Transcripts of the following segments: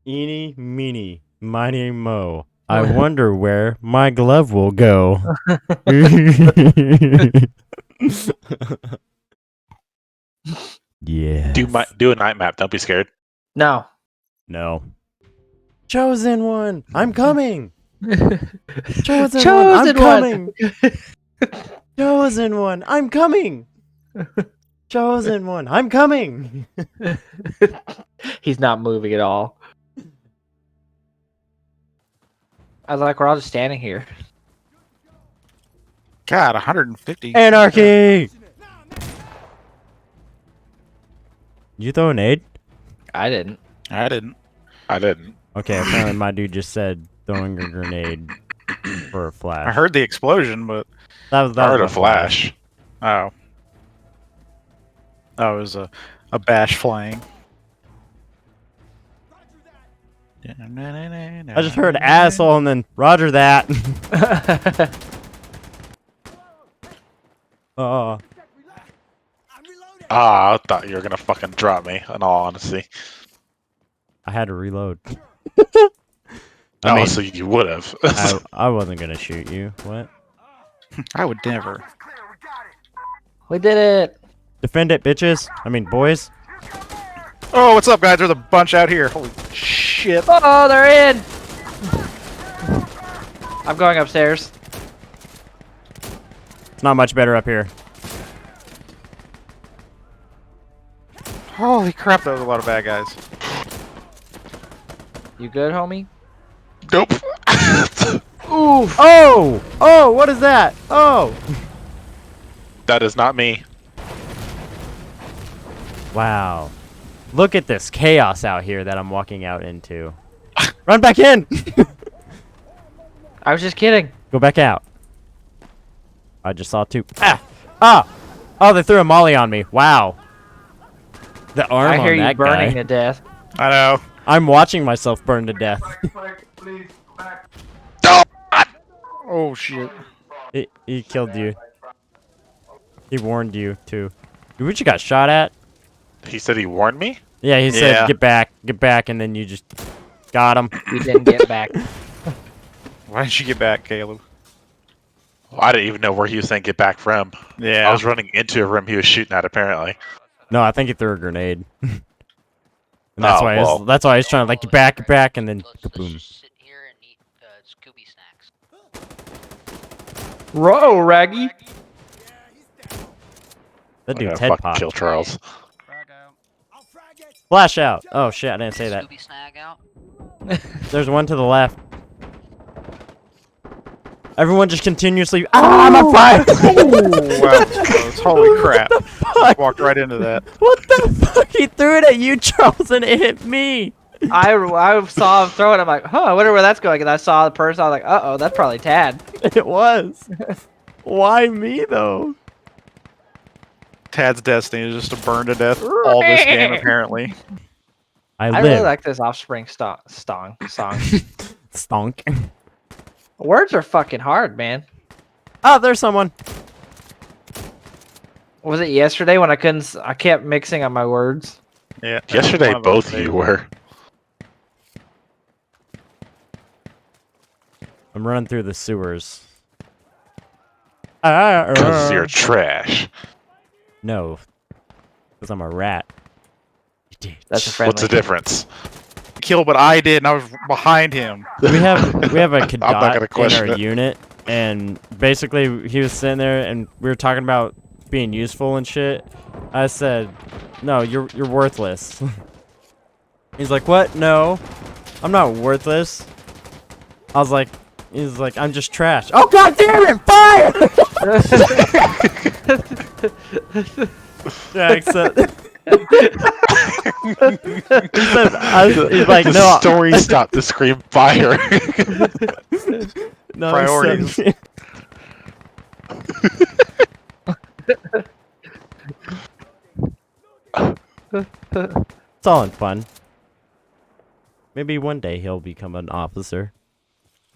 Eeny, meeny, miny, mo. I wonder where my glove will go. Yeah. Do a night map. Don't be scared. No. No. Chosen one, I'm coming. Chosen, Chosen one, I'm coming. Chosen one, I'm coming. Chosen one, I'm coming. He's not moving at all. I was like, we're all just standing here. God, 150. Anarchy. You throw an aid? I didn't. I didn't. I didn't. Okay, apparently my dude just said throwing a grenade for a flash. I heard the explosion, but that was I heard my a flash. oh, that was a bash flying. I just heard asshole and then Roger that. Oh. I thought you were gonna fucking drop me. In all honesty. I had to reload. So you would have. I wasn't gonna shoot you. What? I would never. We did it. Defend it, bitches. I mean, boys. Oh, what's up, guys? There's a bunch out here. Holy shit. Oh, they're in. I'm going upstairs. It's not much better up here. Holy crap, that was a lot of bad guys. You good, homie? Nope. Ooh. Oh! Oh, what is that? Oh! That is not me. Wow. Look at this chaos out here that I'm walking out into. Run back in! I was just kidding. Go back out. I just saw two. Ah! Ah! Oh, they threw a molly on me. Wow. The arm I hear on you that burning guy. to death. I know. I'm watching myself burn to death. Oh shit. He killed you. He warned you too. What you got shot at? He said he warned me. Yeah, he said Yeah. get back, and then you just got him. You didn't get back. Why didn't you get back, Caleb? I didn't even know where he was saying get back from. Yeah. I was running into a room he was shooting at. Apparently. No, I think he threw a grenade. And that's Oh, why well. that's why he's trying to like get back, and then kaboom. Sit here and eat Scooby snacks. Whoa, Raggy. That I'm gonna dude's head fucking popped. kill Charles. Flash out. Oh shit, I didn't say that. Scooby snag out. There's one to the left. Everyone just continuously. Ah, I'm on fire! Oh, wow. Close. Holy crap. Fuck. Walked right into that. What the fuck? He threw it at you, Charles, and it hit me. I saw him throw it. I'm like, huh, I wonder where that's going. And I saw the person. I was like, uh-oh, that's probably Tad. It was. Why me though? Tad's destiny is just to burn to death all this game, apparently. I I live. really like this Offspring song. Stonk. Words are fucking hard, man. Oh, there's someone. Was it yesterday when I kept mixing up my words? Yeah. Yesterday, one of those both of days. you were. I'm running through the sewers. Ah, Because you're trash. No, because I'm a rat. You did. That's a friendly. What's the difference? Kill, but I did, and I was behind him. We have a not cadet gonna in question our it. unit, and basically he was sitting there, and we were talking about being useful and shit. I said, "No, you're worthless." He's like, "What? No, I'm not worthless." I was like, "He's like, I'm just trash." Oh god damn it! Fire! Yeah, except. He's like, The no. story stopped to scream fire. No, Priorities. It's all in fun. Maybe one day he'll become an officer.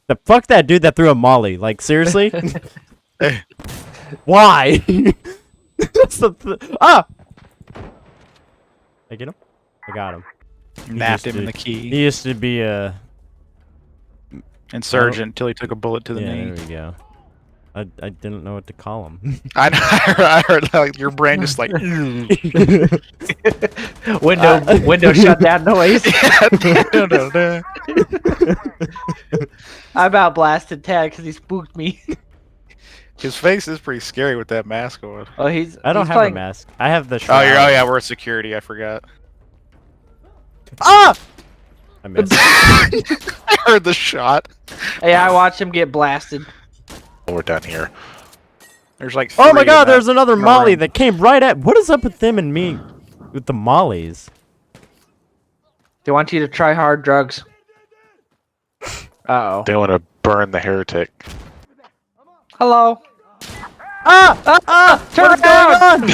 The fuck that dude that threw a molly. Like, seriously? Why? That's ah! I get him? I got him. Napped him in He the key. used to be a Insurgent until he took a bullet to the yeah. knee. There we go. I didn't know what to call him. I heard like your brain just like. Window shutdown noise. I about blasted Tad because he spooked me. His face is pretty scary with that mask on. Oh, I don't he's have playing... a mask. I have the. Oh, Shroud. yeah, we're security. I forgot. Ah! I missed. I heard the shot. Yeah, I watched him get blasted. We're done here. There's like. Oh my three in God! that There's another room. Molly that came right at. What is up with them and me? With the Mollies. They want you to try hard drugs. Uh oh. They want to burn the heretic. Hello. Turn What is going on?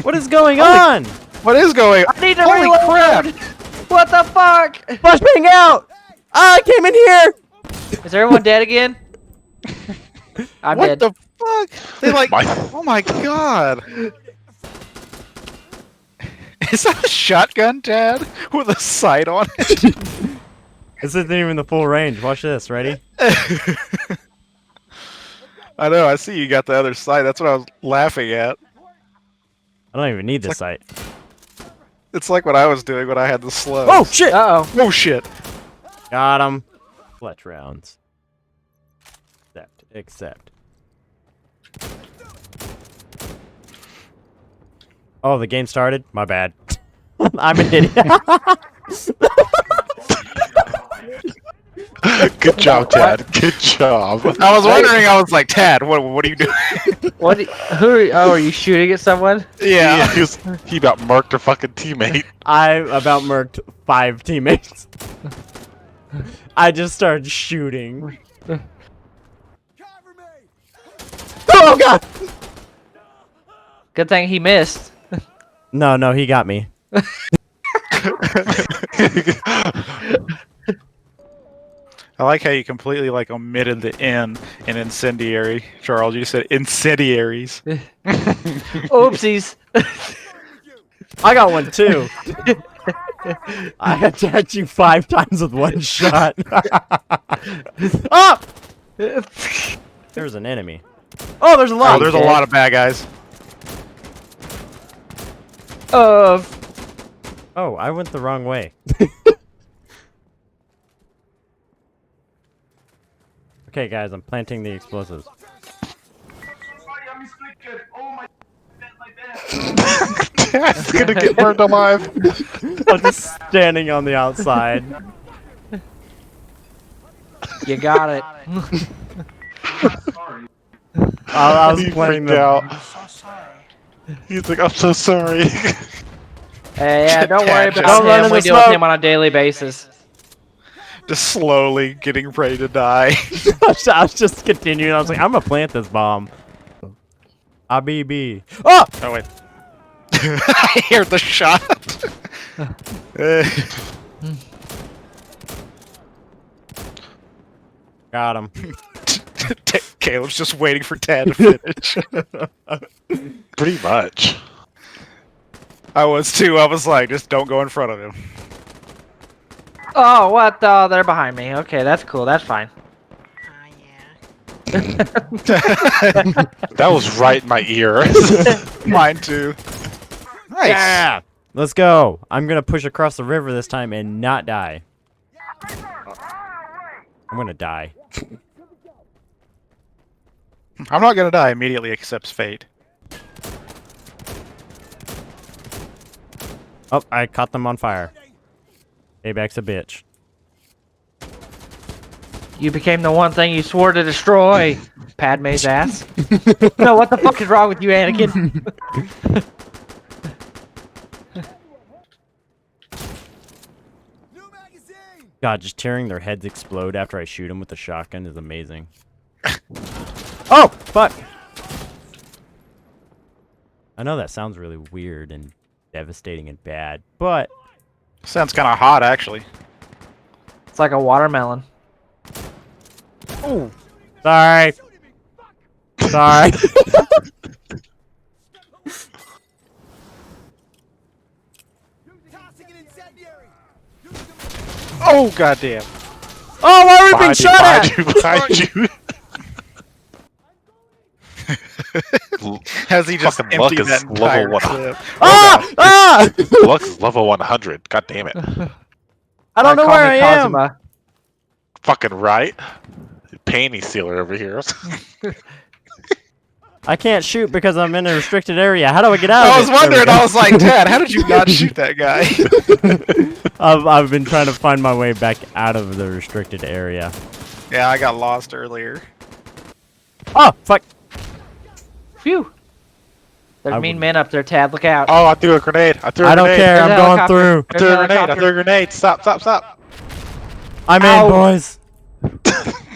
What is going on? What is going? I need to Holy reload. crap! What the fuck? Flashbang out! I came in here. Is everyone dead again? I'm What dead. the fuck? They like. My- Oh my God. Is that a shotgun, Dad? With a sight on it? This isn't even the full range. Watch this. Ready? I know. I see you got the other sight. That's what I was laughing at. I don't even need this sight. It's like what I was doing when I had the slow. Oh shit! Uh oh. Oh shit! Got him. Fletch rounds. Accept. Oh, the game started? My bad. I'm an idiot. Good job, Tad. Good job. I was wondering. I was like, Tad, what are you doing? What? Are you shooting at someone? Yeah. He about marked a fucking teammate. I about murked 5 teammates. I just started shooting. Oh God! Good thing he missed. No, he got me. I like how you completely like omitted the N in incendiary. Charles, you said incendiaries. Oopsies. I got one too. I attacked you 5 times with one shot. Oh! There's an enemy. Oh, there's a lot. Oh, there's a lot of bad guys. Oh, I went the wrong way. Okay, guys, I'm planting the explosives. Tad's gonna get burned alive. I'm just standing on the outside. You got it. I was He playing freaked the. out. He's like, I'm so sorry. Hey, yeah, don't worry about Don't run in him. We the deal with smoke. him on a daily basis. Just slowly getting ready to die. I was just continuing. I was like, I'm gonna plant this bomb. ABB. Oh! Oh wait. I hear the shot. Got him. Caleb's just waiting for Tad to finish. Pretty much. I was too. I was like, just don't go in front of him. Oh, what? Oh, they're behind me. Okay, that's cool. That's fine. That was right in my ear. Mine too. Nice. Yeah! Let's go. I'm gonna push across the river this time and not die. I'm gonna die. I'm not gonna die immediately, accepts fate. Oh, I caught them on fire. Payback's a bitch. You became the one thing you swore to destroy. Padme's ass. No, what the fuck is wrong with you, Anakin? God, just hearing their heads explode after I shoot them with the shotgun is amazing. Oh, fuck! I know that sounds really weird and devastating and bad, but... Sounds kind of hot, actually. It's like a watermelon. Oh. Sorry. Sorry. Oh goddamn! Oh, why are we being Behind you, shot behind at? you, behind you. Has he just Fucking luck emptied is that entire level 1. clip? Ah! Ah! Luck is level 100. God damn it. I don't know Call where me I am. Kazuma. Fucking right. Panty sealer over here. I can't shoot because I'm in a restricted area. How do I get out of it? I was There we wondering. go. I was like, Dad, how did you not shoot that guy? I've been trying to find my way back out of the restricted area. Yeah, I got lost earlier. Oh, fuck. Phew. There's I mean wouldn't- men up there, Tad. Look out. Oh, I threw a grenade. I threw a I don't grenade. care. I'm There's a going helicopter. through. I threw a grenade. I Helicopter. threw a grenade. Stop, stop, stop. I'm Ow. in, boys.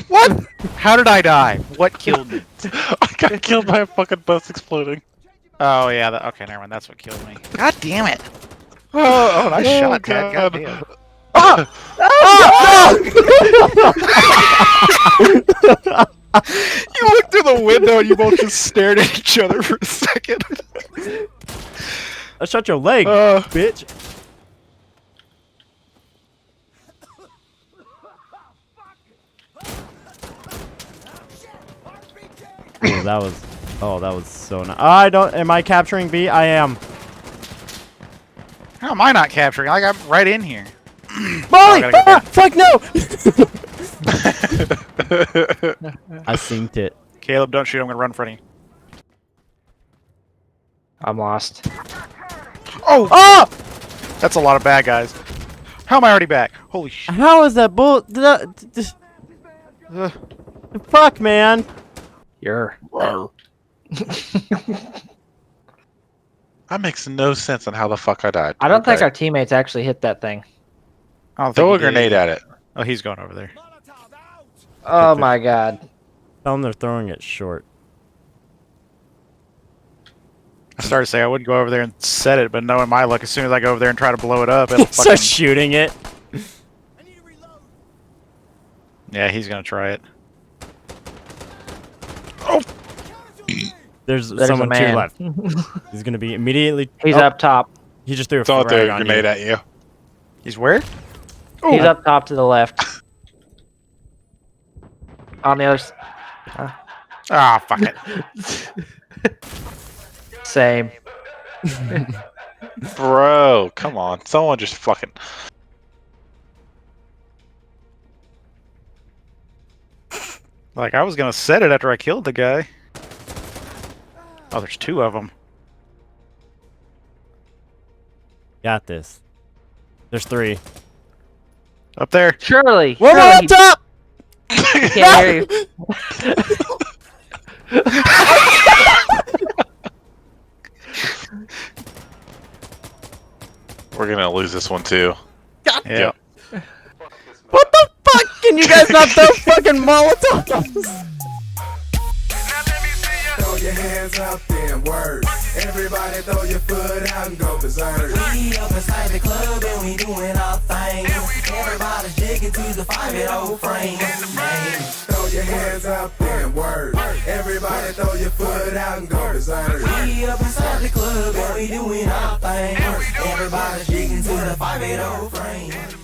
What? How did I die? What killed me? I got killed by a fucking bus exploding. Oh yeah. Okay, never mind. That's what killed me. God damn it! Oh, nice shot, Dad. God damn. You looked through the window and you both just stared at each other for a second. I shot your leg, bitch. Oh, that was so nice. Am I capturing B? I am. How am I not capturing? Like I'm right in here. Molly! I gotta go Fuck no! I synced it. Caleb, don't shoot. I'm gonna run in front of you. I'm lost. Oh! Oh! That's a lot of bad guys. How am I already back? Holy shit. How is that bull? Fuck, man. You're. That makes no sense on how the fuck I died. I don't think Okay. our teammates actually hit that thing. I don't think Throw a he did. grenade at it. Oh, he's going over there. Oh my god. Tell them they're throwing it short. I started to say I wouldn't go over there and set it, but knowing my luck, as soon as I go over there and try to blow it up, it'll Start fucking... shooting it. Yeah, he's gonna try it. There's There's someone a two man. left. He's gonna be immediately. He's Oh, up top. He just threw a Someone threw frag a on grenade you. at you. He's where? He's up top to the left. On the other Ah, fuck it. same. Bro, come on. Someone just fucking... Like, I was gonna set it after I killed the guy. Oh, there's two of them. Got this. There's three. Up there. Surely. One more surely up top! he can't hear you. We're gonna lose this one too. Yeah. What the fuck? Can you guys not throw fucking Molotovs? Throw your hands up then, word. Everybody throw your foot out and go berserk. We up inside the club and we doing our thing. Everybody's digging to the 5-8-0 frame. Throw your hands up then, word. Everybody throw your foot out and go berserk. We up inside the club and we doing our thing. Everybody's digging to the 5-8-0 frame.